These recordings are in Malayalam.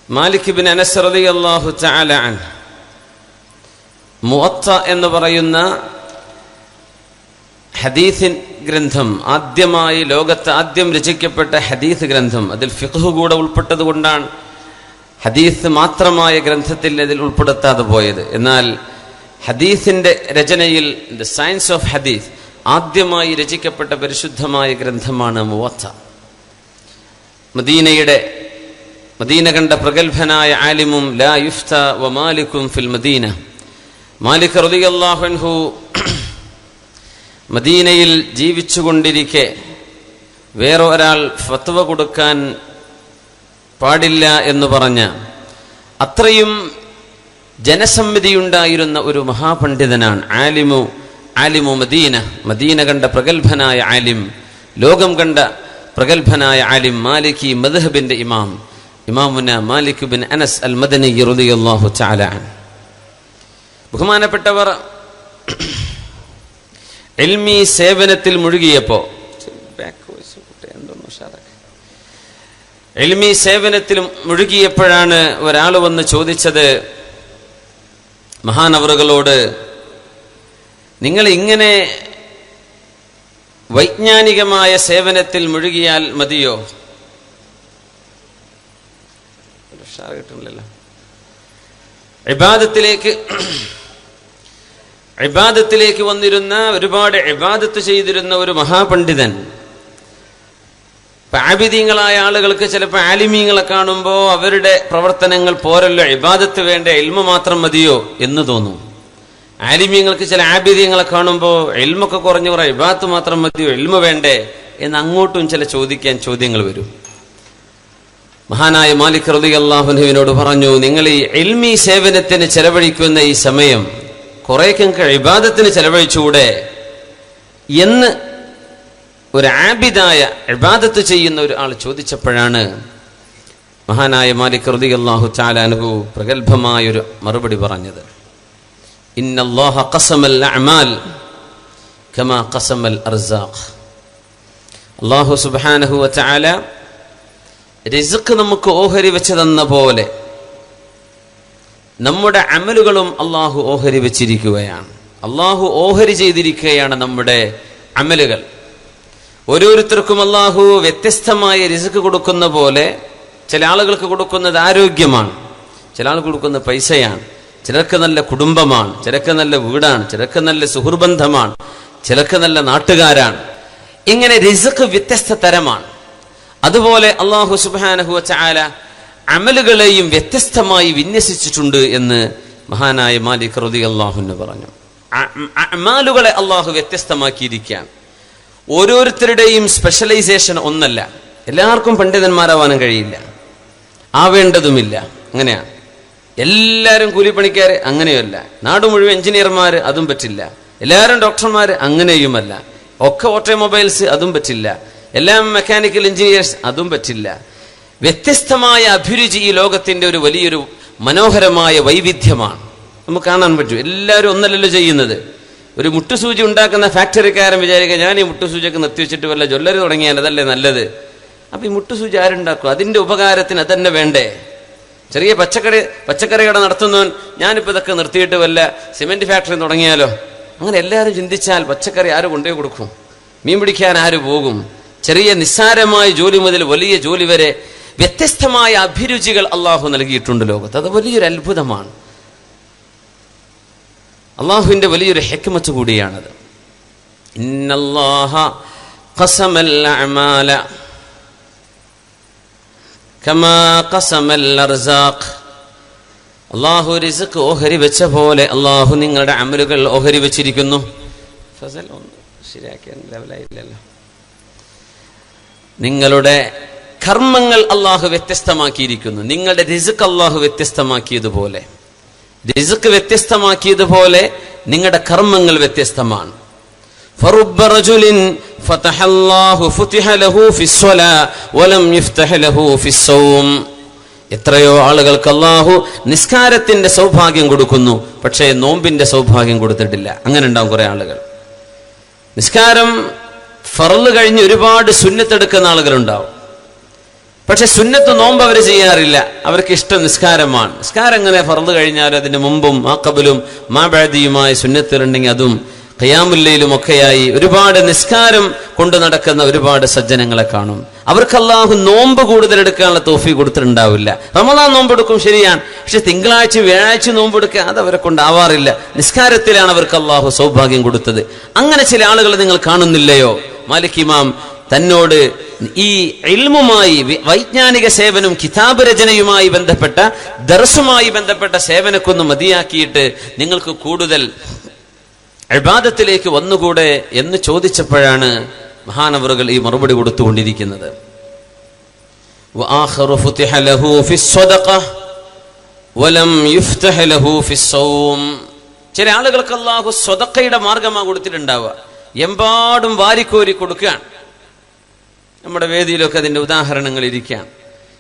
മാലിക് ഇബ്നു അനസ് റളിയല്ലാഹു തആല അൻഹു മുഅത്ത എന്ന് പറയുന്ന ഹദീസ് ഗ്രന്ഥം, ആദ്യമായി ലോകത്ത് ആദ്യം രചിക്കപ്പെട്ട ഹദീസ് ഗ്രന്ഥം, അതിൽ ഫിഖ്ഹ് കൂടെ ഉൾപ്പെട്ടത് കൊണ്ടാണ് ഹദീസ് മാത്രമായ ഗ്രന്ഥത്തിൽ അതിൽ ഉൾപ്പെടുത്താതെ പോയത്. എന്നാൽ ഹദീസിന്റെ രചനയിൽ ദ സയൻസ് ഓഫ് ഹദീസ് ആദ്യമായി രചിക്കപ്പെട്ട പരിശുദ്ധമായ ഗ്രന്ഥമാണ് മുവത്ത. മദീന കണ്ട പ്രഗത്ഭനായ ആലിമും ലാ യുഫ്ത വ മാലികും ഫിൽ മദീന, മാലിക് റളിയല്ലാഹു അൻഹു മദീനയിൽ ജീവിച്ചുകൊണ്ടിരിക്കെ വേറെ ഒരാൾ ഫത്വ കൊടുക്കാൻ പാടില്ല എന്ന് പറഞ്ഞ അത്രയും ജനസമ്മതിയുണ്ടായിരുന്ന ഒരു മഹാപണ്ഡിതനാണ് ആലിമു മദീന കണ്ട പ്രഗത്ഭനായ ആലിം, ലോകം കണ്ട പ്രഗത്ഭനായ ആലിം, മാലിക്കി മദ്ഹബിന്റെ ഇമാമുന മാലിക് ഇബ്നു അനസ് അൽ മദനി റളിയല്ലാഹു തആല അൻഹു. ബഹുമാനപ്പെട്ടവർ ഇൽമി സേവനത്തിൽ മുഴുകിയപ്പോ മുഴുകിയപ്പോഴാണ് ഒരാൾ വന്ന് ചോദിച്ചത് മഹാനവറുകളോട്, നിങ്ങൾ ഇങ്ങനെ വൈജ്ഞാനികമായ സേവനത്തിൽ മുഴുകിയാൽ മതിയോ? ഇബാദത്തിലേക്ക് വന്നിരുന്ന, ഒരുപാട് ഇബാദത്ത് ചെയ്തിരുന്ന ഒരു മഹാപണ്ഡിതൻ. ആബിദീങ്ങളായ ആളുകൾക്ക് ചിലപ്പോൾ ആലിമീങ്ങളെ കാണുമ്പോൾ അവരുടെ പ്രവർത്തനങ്ങൾ പോരല്ലോ, ഇബാദത്ത് വേണ്ട, ഇൽമ മാത്രം മതിയോ എന്ന് തോന്നും. ആലിമീങ്ങൾക്ക് ചില ആബിദീങ്ങളെ കാണുമ്പോൾ ഇൽമൊക്കെ കുറഞ്ഞു കുറെ, ഇബാദത്ത് മാത്രം മതിയോ, ഇൽമ വേണ്ടേ എന്ന് അങ്ങോട്ടും ചില ചോദ്യങ്ങൾ വരും. മഹാനായ മാലിക് റളിയല്ലാഹു അൻഹുവിനോട് പറഞ്ഞു, നിങ്ങൾ ഈ ഇൽമി സേവനത്തിന് ചെലവഴിക്കുന്ന ഈ സമയം കുറേയൊക്കെ ഇബാദത്തിന് ചെലവഴിച്ചുകൂടെ എന്ന് ഒരു ആബിദായ ഇബാദത്ത് ചെയ്യുന്ന ഒരു ആൾ ചോദിച്ചപ്പോഴാണ് മഹാനായ മാലിക് റളിയല്ലാഹു തആല അൻഹു പ്രഗൽഭമായൊരു മറുപടി പറഞ്ഞത്. ഇന്നല്ലാഹ ഖസമൽ അഅമാൽ കമാ ഖസമൽ അർസാഖ്. അല്ലാഹു സുബ്ഹാനഹു വ തആല റിസ്ക് നമുക്ക് ഓഹരി വെച്ച് തന്ന പോലെ നമ്മുടെ അമലുകളും അള്ളാഹു ഓഹരി വെച്ചിരിക്കുകയാണ്. അള്ളാഹു ഓഹരി ചെയ്തിരിക്കുകയാണ് നമ്മുടെ അമലുകൾ. ഓരോരുത്തർക്കും അള്ളാഹു വ്യത്യസ്തമായ റിസ്ക് കൊടുക്കുന്ന പോലെ ചില ആളുകൾക്ക് കൊടുക്കുന്നത് ആരോഗ്യമാണ്, ചില ആൾ കൊടുക്കുന്നത് പൈസയാണ്, ചിലർക്ക് നല്ല കുടുംബമാണ്, ചിലർക്ക് നല്ല വീടാണ്, ചിലർക്ക് നല്ല സുഹൃബന്ധമാണ്, ചിലർക്ക് നല്ല നാട്ടുകാരാണ്. ഇങ്ങനെ റിസ്ക് വ്യത്യസ്ത തരമാണ്. അതുപോലെ അള്ളാഹു സുബ്ഹാനഹു വ തആല അമലുകളെയും വ്യത്യസ്തമായി വിന്യസിച്ചിട്ടുണ്ട് എന്ന് മഹാനായ മാലിക് റളിയല്ലാഹു അൻഹു പറഞ്ഞു. അമാലുകളെ അള്ളാഹു വ്യത്യസ്തമാക്കിയിരിക്കുകയാണ്. ഓരോരുത്തരുടെയും സ്പെഷ്യലൈസേഷൻ ഒന്നല്ല. എല്ലാവർക്കും പണ്ഡിതന്മാരാവാനും കഴിയില്ല, ആവേണ്ടതുമില്ല. അങ്ങനെയാണ്. എല്ലാവരും കൂലിപ്പണിക്കാര്, അങ്ങനെയല്ല. നാട് മുഴുവൻ എഞ്ചിനീയർമാര്, അതും പറ്റില്ല. എല്ലാവരും ഡോക്ടർമാര്, അങ്ങനെയുമല്ല. ഒക്കെ ഓട്ടോമൊബൈൽസ്, അതും പറ്റില്ല. എല്ലാം മെക്കാനിക്കൽ എഞ്ചിനീയേഴ്സ്, അതും പറ്റില്ല. വ്യത്യസ്തമായ അഭിരുചി ഈ ലോകത്തിന്റെ ഒരു വലിയൊരു മനോഹരമായ വൈവിധ്യമാണ്. നമുക്ക് കാണാൻ പറ്റും. എല്ലാവരും ഒന്നല്ലല്ലോ ചെയ്യുന്നത്. ഒരു മുട്ടുസൂചി ഉണ്ടാക്കുന്ന ഫാക്ടറിക്കാരൻ വിചാരിക്കുക, ഞാൻ ഈ മുട്ടുസൂചിയൊക്കെ നിർത്തിവെച്ചിട്ട് വല്ല ജ്വല്ലറി തുടങ്ങിയാൽ അതല്ലേ നല്ലത്. അപ്പൊ ഈ മുട്ടുസൂചി ആരുണ്ടാക്കും? അതിന്റെ ഉപകാരത്തിന് അതന്നെ വേണ്ടേ? ചെറിയ പച്ചക്കറി കട നടത്തുന്നവൻ, ഞാനിപ്പോൾ ഇതൊക്കെ നിർത്തിയിട്ട് വല്ല സിമെന്റ് ഫാക്ടറി തുടങ്ങിയാലോ? അങ്ങനെ എല്ലാവരും ചിന്തിച്ചാൽ പച്ചക്കറി ആര് കൊണ്ടുപോയി കൊടുക്കും? മീൻ പിടിക്കാൻ ആര് പോകും? ചെറിയ നിസ്സാരമായ ജോലി മുതൽ വലിയ ജോലി വരെ വ്യത്യസ്തമായ അഭിരുചികൾ അള്ളാഹു നൽകിയിട്ടുണ്ട് ലോകത്ത്. അത് വലിയൊരു അത്ഭുതമാണ്. അള്ളാഹുവിന്റെ വലിയൊരു ഹിക്മത്ത് കൂടിയാണത്. ഇന്നല്ലാഹ ഖസമൽ അഅമാല കമാ ഖസമൽ അർസാഖ്. അള്ളാഹു റിസ്ക് ഓഹരി വെച്ച പോലെ അള്ളാഹു നിങ്ങളുടെ അമലുകൾ ഓഹരി വെച്ചിരിക്കുന്നു. ഫസൽ ഒന്ന് ശരിയാക്കിയ ലെവലായില്ലല്ലോ. നിങ്ങളുടെ കർമ്മങ്ങൾ അള്ളാഹു വ്യത്യസ്തമാക്കിയിരിക്കുന്നു. നിങ്ങളുടെ റിസ്ക് അള്ളാഹു വ്യത്യസ്തമാക്കിയതുപോലെ, റിസ്ക് വ്യത്യസ്തമാക്കിയതുപോലെ നിങ്ങളുടെ കർമ്മങ്ങൾ വ്യത്യസ്തമാണ്. ഫറുബ്ബ റജുലിൻ ഫതഹല്ലാഹു ഫുതിഹ ലഹു ഫിസ്സലാ വലം യഫ്തഹ ലഹു ഫിസ്സൗം. എത്രയോ ആളുകൾക്ക് അള്ളാഹു നിസ്കാരത്തിന്റെ സൗഭാഗ്യം കൊടുക്കുന്നു, പക്ഷേ നോമ്പിന്റെ സൗഭാഗ്യം കൊടുത്തിട്ടില്ല. അങ്ങനെ ഉണ്ടാവും കുറെ ആളുകൾ. നിസ്കാരം ഫർള് കഴിഞ്ഞ് ഒരുപാട് സുന്നത്തെടുക്കുന്ന ആളുകളുണ്ടാവും. പക്ഷെ സുന്നത്ത് നോമ്പ് അവർ ചെയ്യാറില്ല. അവർക്ക് ഇഷ്ടം നിസ്കാരമാണ്. നിസ്കാരം എങ്ങനെ ഫർദ് കഴിഞ്ഞാലും അതിന്റെ മുമ്പും മാഖബലും മാബഅദിയുമായി സുന്നത്തുണ്ടെങ്കിൽ അതും ഖിയാമുൽ ലൈലും ഒക്കെയായി ഒരുപാട് നിസ്കാരം കൊണ്ട് നടക്കുന്ന ഒരുപാട് സജ്ജനങ്ങളെ കാണും. അവർക്ക് അല്ലാഹു നോമ്പ് കൂടുതൽ എടുക്കാനുള്ള തൗഫീഖ് കൊടുത്തിട്ടുണ്ടാവില്ല. റമദാൻ നോമ്പെടുക്കും ശരിയാണ്, പക്ഷെ തിങ്കളാഴ്ച വ്യാഴാഴ്ച നോമ്പെടുക്കുക അത് അവരെ കൊണ്ടാവാറില്ല. നിസ്കാരത്തിലാണ് അവർക്ക് അല്ലാഹു സൗഭാഗ്യം കൊടുത്തത്. അങ്ങനെ ചില ആളുകൾ നിങ്ങൾ കാണുന്നില്ലയോ? മാലിക് ഇമാം തന്നോട് ഈ ഇൽമുമായി വൈജ്ഞാനിക സേവനം കിതാബ് രചനയുമായി ബന്ധപ്പെട്ട ദർസുമായി ബന്ധപ്പെട്ട സേവനക്കൊന്ന് മതിയാക്കിയിട്ട് നിങ്ങൾക്ക് കൂടുതൽ ഇബാദത്തിലേക്ക് വന്നുകൂടെ എന്ന് ചോദിച്ചപ്പോഴാണ് മഹാനവറുകൾ ഈ മറുപടി കൊടുത്തുകൊണ്ടിരിക്കുന്നത്. ചില ആളുകൾക്ക് അല്ലാഹു സ്വതക്കയുടെ മാർഗമാണ് കൊടുത്തിട്ടുണ്ടാവുക. എമ്പാടും വാരിക്കോരി കൊടുക്കുകയാണ്. നമ്മുടെ വേദിയിലൊക്കെ അതിന്റെ ഉദാഹരണങ്ങൾ ഇരിക്കുകയാണ്.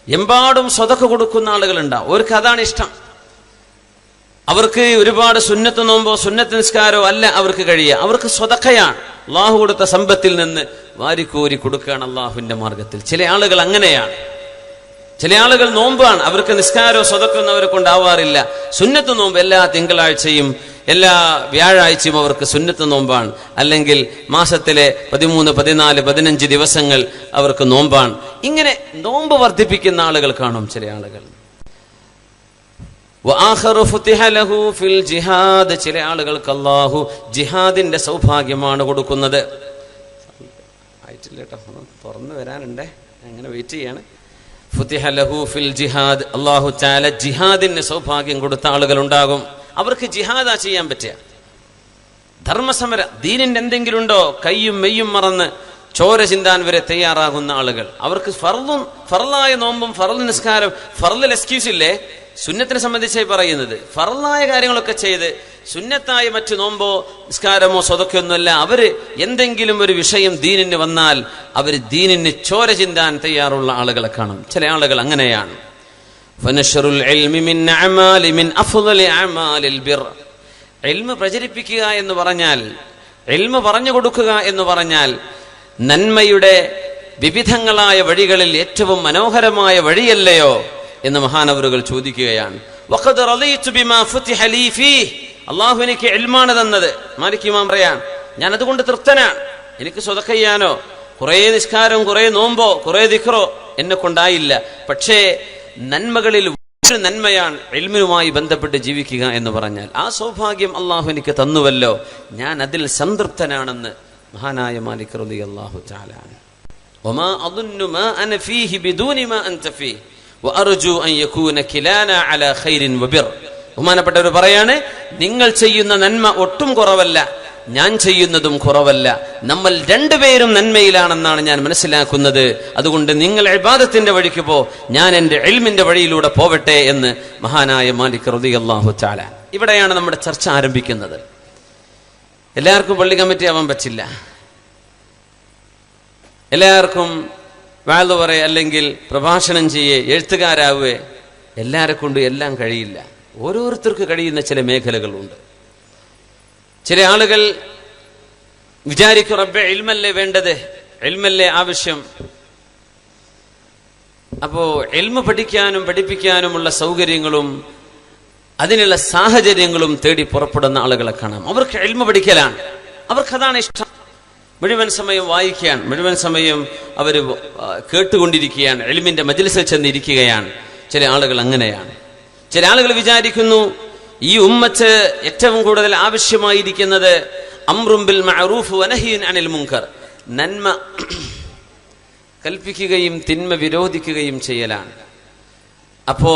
എമ്പാടും സ്വതക്ക കൊടുക്കുന്ന ആളുകളുണ്ടാവും. അവർക്ക് അതാണ് ഇഷ്ടം. അവർക്ക് ഒരുപാട് സുന്നത്ത് നോമ്പോ സുന്നത്ത് നിസ്കാരോ അല്ല അവർക്ക് കഴിയുക. അവർക്ക് സ്വതക്കയാണ്. അള്ളാഹു കൊടുത്ത സമ്പത്തിൽ നിന്ന് വാരിക്കോരി കൊടുക്കുകയാണ് അള്ളാഹുവിന്റെ മാർഗത്തിൽ. ചില ആളുകൾ അങ്ങനെയാണ്. ചില ആളുകൾ നോമ്പാണ്, അവർക്ക് നിസ്കാരോ സ്വതക്കൊന്നും അവരെ കൊണ്ടാവാറില്ല. സുന്നത്ത് നോമ്പ് എല്ലാ തിങ്കളാഴ്ചയും എല്ലാ വ്യാഴാഴ്ചയും അവർക്ക് സുന്നത്ത് നോമ്പാണ്. അല്ലെങ്കിൽ മാസത്തിലെ 13, 14, 15 ദിവസങ്ങൾ അവർക്ക് നോമ്പാണ്. ഇങ്ങനെ നോമ്പ് വർദ്ധിപ്പിക്കുന്ന ആളുകൾ കാണും ചില ആളുകൾ. ചില ആളുകൾക്ക് അല്ലാഹു ജിഹാദിന്റെ സൗഭാഗ്യമാണ് കൊടുക്കുന്നത്. ആയിട്ടില്ല കേട്ടോ, തുറന്നു വരാനുണ്ടേ, അങ്ങനെ വെയിറ്റ് ചെയ്യാണ്. ഫുതിഹ ലഹു ഫിൽ ജിഹാദ്, അല്ലാഹു തആല ജിഹാദിന് സൗഭാഗ്യം കൊടുത്ത ആളുകൾ ഉണ്ടാകും. അവർക്ക് ജിഹാദാ ചെയ്യാൻ പറ്റുക. ധർമ്മസമര ദീനിന്റെ എന്തെങ്കിലും ഉണ്ടോ കയ്യും മെയ്യും മറന്ന് ചോര ചിന്താൻ വരെ തയ്യാറാകുന്ന ആളുകൾ. അവർക്ക് ഫർളായ നോമ്പും ഫർള് നിസ്കാരം, ഫർളിൽ എക്സ്ക്യൂസ് ഇല്ലേ? സുന്നത്തിനെ സംബന്ധിച്ചായി പറയുന്നത് ഫർളായ കാര്യങ്ങളൊക്കെ ചെയ്ത് സുന്നത്തായ മറ്റു നോമ്പോ നിസ്കാരമോ സ്വതക്കൊന്നുമല്ല. അവര് എന്തെങ്കിലും ഒരു വിഷയം ദീനിന് വന്നാൽ അവർ ദീനിന് ചോര ചിന്താൻ തയ്യാറുള്ള ആളുകളെ കാണും. ചില ആളുകൾ അങ്ങനെയാണ്. ഇൽമ് പ്രചരിപ്പിക്കുക എന്ന് പറഞ്ഞാൽ, ഇൽമ് പറഞ്ഞു കൊടുക്കുക എന്ന് പറഞ്ഞാൽ നന്മയുടെ വിവിധങ്ങളായ വഴികളിൽ ഏറ്റവും മനോഹരമായ വഴിയല്ലയോ എന്ന് മഹാനവറുകൾ ചോദിക്കുകയാണ്. അള്ളാഹു എനിക്ക് ഇൽമാണ് തന്നത്. മാലിക് ഇമാം പറയാൻ, ഞാൻ അതുകൊണ്ട് തൃപ്തനാണ്. എനിക്ക് സ്വതക്ക ചെയ്യാനോ കുറെ നിസ്കാരം കുറെ നോമ്പോ കുറെ ദിക്റോ എന്നെ കൊണ്ടായില്ല. പക്ഷേ നന്മകളിൽ ഒരു നന്മയാണ് ഇൽമിനുമായി ബന്ധപ്പെട്ട് ജീവിക്കുക എന്ന് പറഞ്ഞാൽ ആ സൗഭാഗ്യം അള്ളാഹു എനിക്ക് തന്നുവല്ലോ, ഞാൻ അതിൽ സംതൃപ്തനാണെന്ന് മഹാനായ മാലിക് റളിയല്ലാഹു തആല വമാ അദുന്നു മാ അന ഫീഹി ബിദൂനി മാ അൻത ഫീഹി വഅർജു അൻ യകൂന കിലാനാ അലാ ഖൈരിൻ വബിർ. ബഹുമാനപ്പെട്ടവർ പറയാണ്, നിങ്ങൾ ചെയ്യുന്ന നന്മ ഒട്ടും കുറവല്ല, ഞാൻ ചെയ്യുന്നതും കുറവല്ല, നമ്മൾ രണ്ടുപേരും നന്മയിലാണെന്നാണ് ഞാൻ മനസ്സിലാക്കുന്നത്. അതുകൊണ്ട് നിങ്ങൾ ഇബാദത്തിന്റെ വഴിക്ക് പോ, ഞാൻ എൻ്റെ ഇൽമിന്റെ വഴിയിലൂടെ പോവട്ടെ എന്ന് മഹാനായ മാലിക് റളിയല്ലാഹു തആല. ഇവിടെയാണ് നമ്മുടെ ചർച്ച ആരംഭിക്കുന്നത്. എല്ലാവർക്കും പള്ളി കമ്മിറ്റി ആവാൻ പറ്റില്ല, എല്ലാവർക്കും വാഴ്ന്നു പറയെ അല്ലെങ്കിൽ പ്രഭാഷണം ചെയ്യേ എഴുത്തുകാരാവേ എല്ലാരെ കൊണ്ടും എല്ലാം കഴിയില്ല. ഓരോരുത്തർക്ക് കഴിയുന്ന ചില മേഖലകളുണ്ട്. ചില ആളുകൾ വിചാരിക്കും, റബ്ബേ ഇൽമല്ലേ വേണ്ടത്, ഇൽമല്ലേ ആവശ്യം. അപ്പോ ഇൽമ പഠിക്കാനും പഠിപ്പിക്കാനുമുള്ള സൗകര്യങ്ങളും അതിനുള്ള സാഹചര്യങ്ങളും തേടി പുറപ്പെടുന്ന ആളുകളെ കാണാം. അവർക്ക് ഇൽമ പഠിക്കലാണ്, അവർക്കതാണ് ഇഷ്ടം. മുഴുവൻ സമയം വായിക്കാൻ, മുഴുവൻ സമയം അവർ കേട്ടുകൊണ്ടിരിക്കുകയാണ്, ഇൽമിന്റെ മജ്ലിസിൽ ചെന്നിരിക്കുകയാണ്. ചില ആളുകൾ അങ്ങനെയാണ്. ചില ആളുകൾ വിചാരിക്കുന്നു, ഈ ഉമ്മത്ത് ഏറ്റവും കൂടുതൽ ആവശ്യമായിരിക്കുന്നത് അംറും ബിൽ മഅറൂഫ് വനഹ്യുൻ അനിൽ മുൻകർ, നന്മ കൽപ്പിക്കുകയും തിന്മ വിരോധിക്കുകയും ചെയ്യലാണ്. അപ്പോ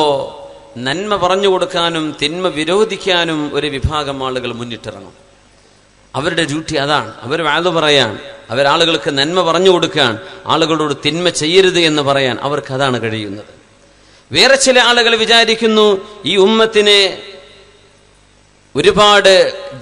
നന്മ പറഞ്ഞു കൊടുക്കാനും തിന്മ വിരോധിക്കാനും ഒരു വിഭാഗം ആളുകൾ മുന്നിട്ടിറങ്ങും. അവരുടെ ഡ്യൂട്ടി അതാണ്. അവർ വാദം പറയാൻ, അവരാളുകൾക്ക് നന്മ പറഞ്ഞു കൊടുക്കാൻ, ആളുകളോട് തിന്മ ചെയ്യരുത് എന്ന് പറയാൻ അവർക്ക് അതാണ് കഴിയുന്നത്. വേറെ ചില ആളുകൾ വിചാരിക്കുന്നു, ഈ ഉമ്മത്തിനെ ഒരുപാട്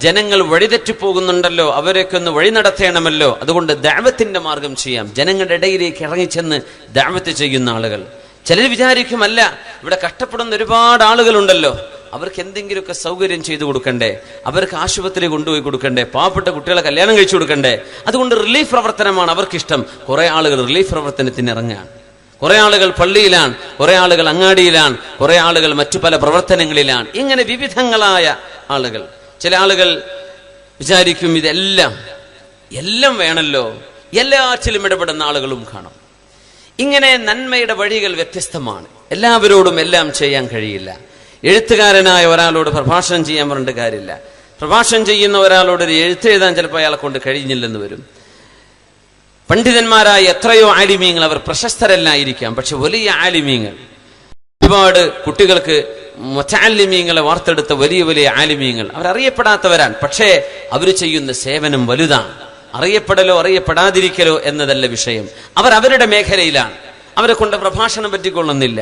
ജനങ്ങൾ വഴിതെറ്റിപ്പോകുന്നുണ്ടല്ലോ, അവരെയൊക്കെ ഒന്ന് വഴി നടത്തേണമല്ലോ, അതുകൊണ്ട് ദഅവത്തിന്റെ മാർഗം ചെയ്യാം. ജനങ്ങളുടെ ഇടയിലേക്ക് ഇറങ്ങിച്ചെന്ന് ദഅവത്ത് ചെയ്യുന്ന ആളുകൾ. ചിലർ വിചാരിക്കും, അല്ല, ഇവിടെ കഷ്ടപ്പെടുന്ന ഒരുപാട് ആളുകളുണ്ടല്ലോ, അവർക്ക് എന്തെങ്കിലുമൊക്കെ സൗകര്യം ചെയ്തു കൊടുക്കണ്ടേ, അവർക്ക് ആശുപത്രി കൊണ്ടുപോയി കൊടുക്കണ്ടേ, പാവപ്പെട്ട കുട്ടികളെ കല്യാണം കഴിച്ചു കൊടുക്കണ്ടേ, അതുകൊണ്ട് റിലീഫ് പ്രവർത്തനമാണ് അവർക്കിഷ്ടം. കുറെ ആളുകൾ റിലീഫ് പ്രവർത്തനത്തിന് ഇറങ്ങുകയാണ്. കുറെ ആളുകൾ പള്ളിയിലാണ്, കുറെ ആളുകൾ അങ്ങാടിയിലാണ്, കുറെ ആളുകൾ മറ്റു പല പ്രവർത്തനങ്ങളിലാണ്. ഇങ്ങനെ വിവിധങ്ങളായ ആളുകൾ. ചില ആളുകൾ വിചാരിക്കും എല്ലാം വേണമല്ലോ, എല്ലാറ്റിലും ഇടപെടുന്ന ആളുകളും കാണും. ഇങ്ങനെ നന്മയുടെ വഴികൾ വ്യത്യസ്തമാണ്. എല്ലാവരോടും എല്ലാം ചെയ്യാൻ കഴിയില്ല. എഴുത്തുകാരനായ ഒരാളോട് പ്രഭാഷണം ചെയ്യാൻ പറഞ്ഞിട്ട് കാര്യമില്ല. പ്രഭാഷണം ചെയ്യുന്ന ഒരാളോട് ഒരു എഴുത്തെഴുതാൻ ചിലപ്പോൾ അയാളെ കൊണ്ട് കഴിഞ്ഞില്ലെന്ന് വരും. പണ്ഡിതന്മാരായ എത്രയോ ആലിമീങ്ങൾ, അവർ പ്രശസ്തരല്ലായിരിക്കാം, പക്ഷെ വലിയ ആലിമീങ്ങൾ, ഒരുപാട് കുട്ടികൾക്ക് മുതഅല്ലിമീങ്ങളെ വാർത്തെടുത്ത വലിയ വലിയ ആലിമീങ്ങൾ, അവരറിയപ്പെടാത്തവരാണ്. പക്ഷേ അവർ ചെയ്യുന്ന സേവനം വലുതാണ്. അറിയപ്പെടലോ അറിയപ്പെടാതിരിക്കലോ എന്നതല്ല വിഷയം. അവർ അവരുടെ മേഖലയിലാണ്. അവരെ കൊണ്ട് പ്രഭാഷണം പറ്റിക്കൊള്ളുന്നില്ല.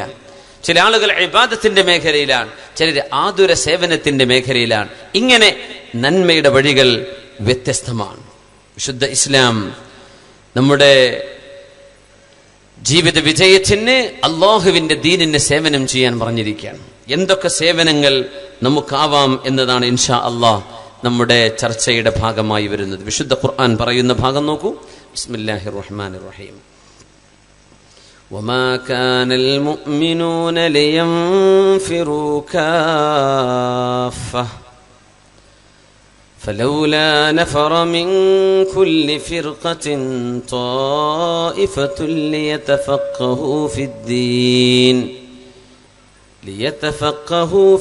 ചില ആളുകൾ ഇബാദത്തിന്റെ മേഖലയിലാണ്, ചിലർ ആതുര സേവനത്തിന്റെ മേഖലയിലാണ്. ഇങ്ങനെ നന്മയുടെ വഴികൾ വ്യത്യസ്തമാണ്. വിശുദ്ധ ഇസ്ലാം നമ്മുടെ ജീവിത വിജയത്തിന് അള്ളാഹുവിന്റെ ദീനിന് സേവനം ചെയ്യാൻ പറഞ്ഞിരിക്കുകയാണ്. എന്തൊക്കെ സേവനങ്ങൾ നമുക്കാവാം എന്നതാണ് ഇൻഷാ അള്ളാഹ് നമ്മുടെ ചർച്ചയുടെ ഭാഗമായി വരുന്നത്. വിശുദ്ധ ഖുർആൻ പറയുന്ന ഭാഗം നോക്കൂ. ബിസ്മില്ലാഹിർ റഹ്മാനിർ റഹീം. വമാ കാനൽ മുഅ്മിനൂന ലിയൻഫിറൂ കാഫ فلولا نفر من كل فرقة طائفة ليتفقهوا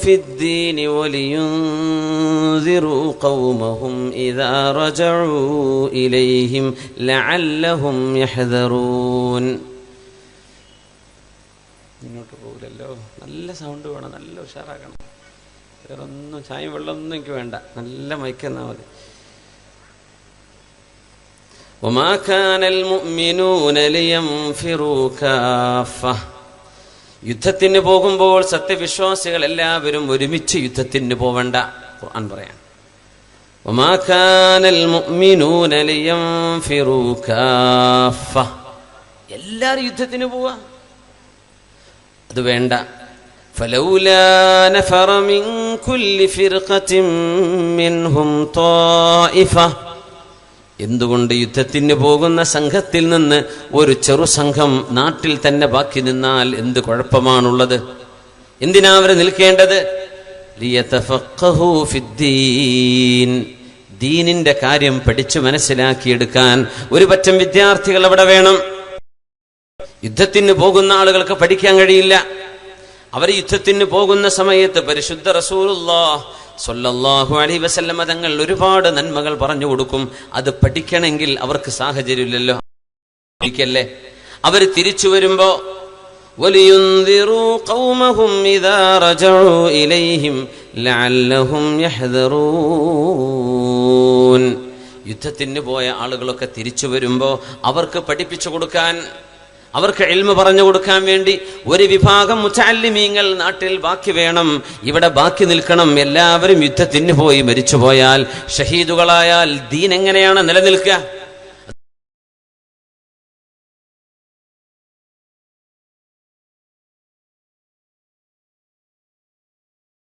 في الدين ولينذروا قومهم إذا رجعوا إليهم لعلهم يحذرون. നല്ല സൗണ്ട് വേണം, നല്ല ഉഷാറാക്കണം. വേറൊന്നും ചായ വെള്ളമൊന്നും എനിക്ക് വേണ്ട, നല്ല മൈക്കെന്നാ മതി. وما كان المؤمنون لينفروا كافة. യുദ്ധത്തിന് പോകുമ്പോൾ സത്യവിശ്വാസികൾ എല്ലാവരും ഒരുമിച്ച് യുദ്ധത്തിന് പോവണ്ട. ഖുർആൻ പറയാം, وما كان المؤمنون لينفروا كافة. എല്ലാവരും യുദ്ധത്തിന് പോവാ, അത് വേണ്ട. فلولا نفر من كل فرقة منهم طائفة. എന്തുകൊണ്ട് യുദ്ധത്തിന് പോകുന്ന സംഘത്തിൽ നിന്ന് ഒരു ചെറു സംഘം നാട്ടിൽ തന്നെ ബാക്കി നിന്നാൽ എന്ത് കുഴപ്പമാണുള്ളത്? എന്തിനാ അവര് നിൽക്കേണ്ടത്? ലിയതഫഖഹു ഫിദ്ദീൻ. ദീനിന്റെ കാര്യം പഠിച്ചു മനസ്സിലാക്കിയെടുക്കാൻ ഒരു പറ്റം വിദ്യാർത്ഥികൾ അവിടെ വേണം. യുദ്ധത്തിന് പോകുന്ന ആളുകൾക്ക് പഠിക്കാൻ കഴിയില്ല. അവർ യുദ്ധത്തിന് പോകുന്ന സമയത്ത് പരിശുദ്ധ റസൂലുള്ളാഹി സ്വല്ലല്ലാഹു അലൈഹി വസല്ലം തങ്ങൾ ഒരുപാട് നന്മകൾ പറഞ്ഞു കൊടുക്കും. അത് പഠിക്കണമെങ്കിൽ അവർക്ക് സാഹചര്യമില്ലല്ലോ. അവർ തിരിച്ചു വരുമ്പോ വലിയുൻദിറൂ ഖൗമഹും ഇദാ റജഉ ഇലൈഹിം ലഅല്ലഹും യഹ്ദറൂൻ. യുദ്ധത്തിന് പോയ ആളുകളൊക്കെ തിരിച്ചു വരുമ്പോ അവർക്ക് പഠിപ്പിച്ചു കൊടുക്കാൻ, അവർക്ക് ഇൽമ പറഞ്ഞു കൊടുക്കാൻ വേണ്ടി ഒരു വിഭാഗം മുതഅല്ലിമീങ്ങൾ നാട്ടിൽ ബാക്കി വേണം, ഇവിടെ ബാക്കി നിൽക്കണം. എല്ലാവരും യുദ്ധത്തിന് പോയി മരിച്ചുപോയാൽ, ഷഹീദുകളായാൽ ദീൻ എങ്ങനെയാണ് നിലനിൽക്കുക?